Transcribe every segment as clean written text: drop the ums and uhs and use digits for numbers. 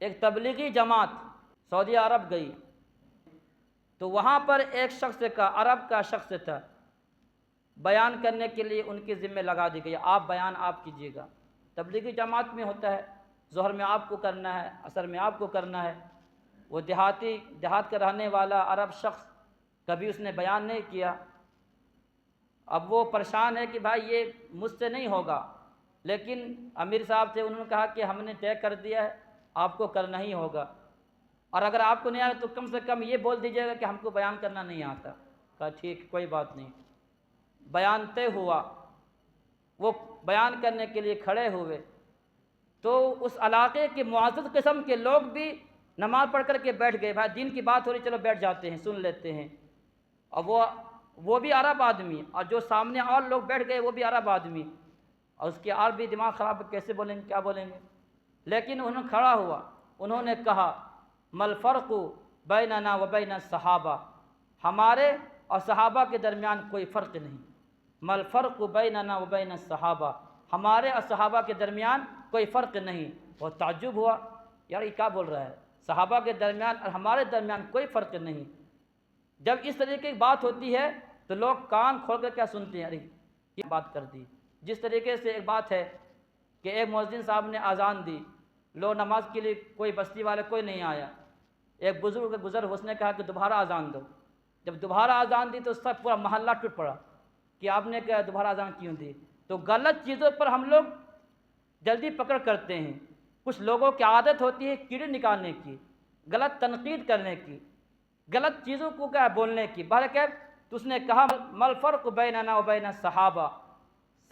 ایک تبلیغی جماعت سعودی عرب گئی تو وہاں پر ایک شخص کا عرب کا شخص تھا، بیان کرنے کے لیے ان کے ذمہ لگا دی گئی، آپ بیان آپ کیجیے گا۔ تبلیغی جماعت میں ہوتا ہے ظہر میں آپ کو کرنا ہے، عصر میں آپ کو کرنا ہے۔ وہ دیہات کا رہنے والا عرب شخص، کبھی اس نے بیان نہیں کیا۔ اب وہ پریشان ہے کہ بھائی یہ مجھ سے نہیں ہوگا، لیکن امیر صاحب تھے، انہوں نے کہا کہ ہم نے طے کر دیا ہے آپ کو کرنا ہی ہوگا، اور اگر آپ کو نہیں آیا تو کم سے کم یہ بول دیجیے گا کہ ہم کو بیان کرنا نہیں آتا۔ کہا ٹھیک، کوئی بات نہیں۔ بیان طے ہوا، وہ بیان کرنے کے لیے کھڑے ہوئے تو اس علاقے کے معزز قسم کے لوگ بھی نماز پڑھ کر کے بیٹھ گئے، بھائی دین کی بات ہو رہی، چلو بیٹھ جاتے ہیں، سن لیتے ہیں۔ اور وہ بھی عرب آدمی، اور جو سامنے اور لوگ بیٹھ گئے وہ بھی عرب آدمی، اور اس کے اور بھی دماغ خراب، کیسے بولیں گے، کیا بولیں گے۔ لیکن انہوں نے کھڑا ہوا، انہوں نے کہا مل فرق بیننا و بین الصحابہ، ہمارے اور صحابہ کے درمیان کوئی فرق نہیں۔ مل فرق بیننا و بین الصحابہ، ہمارے اور صحابہ کے درمیان کوئی فرق نہیں۔ وہ تعجب ہوا، یار یہ کیا بول رہا ہے، صحابہ کے درمیان اور ہمارے درمیان کوئی فرق نہیں۔ جب اس طریقے کی بات ہوتی ہے تو لوگ کان کھول کر کیا سنتے ہیں، ارے یہ بات کر دی۔ جس طریقے سے ایک بات ہے کہ ایک مؤذن صاحب نے اذان دی، لوگ نماز کے لیے کوئی بستی والے کوئی نہیں آیا، ایک بزرگ گزر اس نے کہا کہ دوبارہ اذان دو۔ جب دوبارہ اذان دی تو سب پورا محلہ ٹوٹ پڑا کہ آپ نے کہا دوبارہ اذان کیوں دی۔ تو غلط چیزوں پر ہم لوگ جلدی پکڑ کرتے ہیں۔ کچھ لوگوں کی عادت ہوتی ہے کیڑے نکالنے کی، غلط تنقید کرنے کی، غلط چیزوں کو کیا بولنے کی۔ بہرکیف تو اس نے کہا مل فرق بیننا و بین الصحابہ،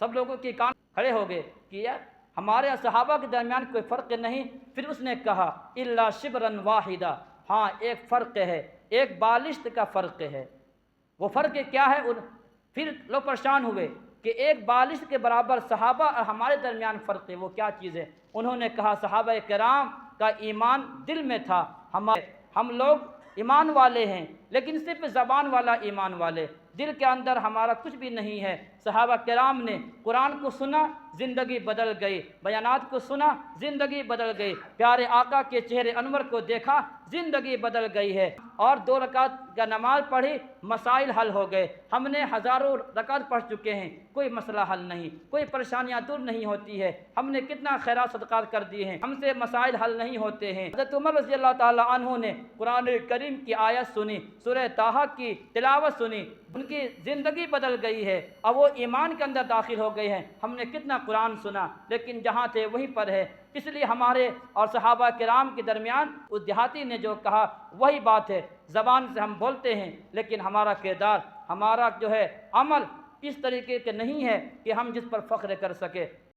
سب لوگوں کے کان کھڑے ہو گئے کہ یار ہمارے صحابہ کے درمیان کوئی فرق نہیں۔ پھر اس نے کہا الا شبرا واحدہ، ہاں ایک فرق ہے، ایک بالشت کا فرق ہے۔ وہ فرق کیا ہے؟ پھر لوگ پریشان ہوئے کہ ایک بالشت کے برابر صحابہ اور ہمارے درمیان فرق ہے، وہ کیا چیز ہے؟ انہوں نے کہا صحابہ کرام کا ایمان دل میں تھا، ہم لوگ ایمان والے ہیں لیکن صرف زبان والا ایمان والے، دل کے اندر ہمارا کچھ بھی نہیں ہے۔ صحابہ کرام نے قرآن کو سنا، زندگی بدل گئی، بیانات کو سنا، زندگی بدل گئی، پیارے آقا کے چہرے انور کو دیکھا، زندگی بدل گئی ہے، اور 2 رکعت کا نماز پڑھی، مسائل حل ہو گئے۔ ہم نے ہزاروں رکعت پڑھ چکے ہیں، کوئی مسئلہ حل نہیں، کوئی پریشانیاں دور نہیں ہوتی ہے، ہم نے کتنا خیرات صدقات کر دیے ہیں، ہم سے مسائل حل نہیں ہوتے ہیں۔ حضرت عمر رضی اللہ تعالی عنہ نے قرآن کریم کی آیت سنی، سورہ طٰہٰ کی تلاوت سنی، ان کی زندگی بدل گئی ہے اور وہ ایمان کے اندر داخل ہو گئے ہیں۔ ہم نے کتنا قرآن سنا لیکن جہاں تھے وہیں پر ہے۔ اس لیے ہمارے اور صحابہ کرام کے درمیان اس دیہاتی نے جو کہا وہی بات ہے، زبان سے ہم بولتے ہیں لیکن ہمارا کردار، ہمارا جو ہے عمل اس طریقے کے نہیں ہے کہ ہم جس پر فخر کر سکے۔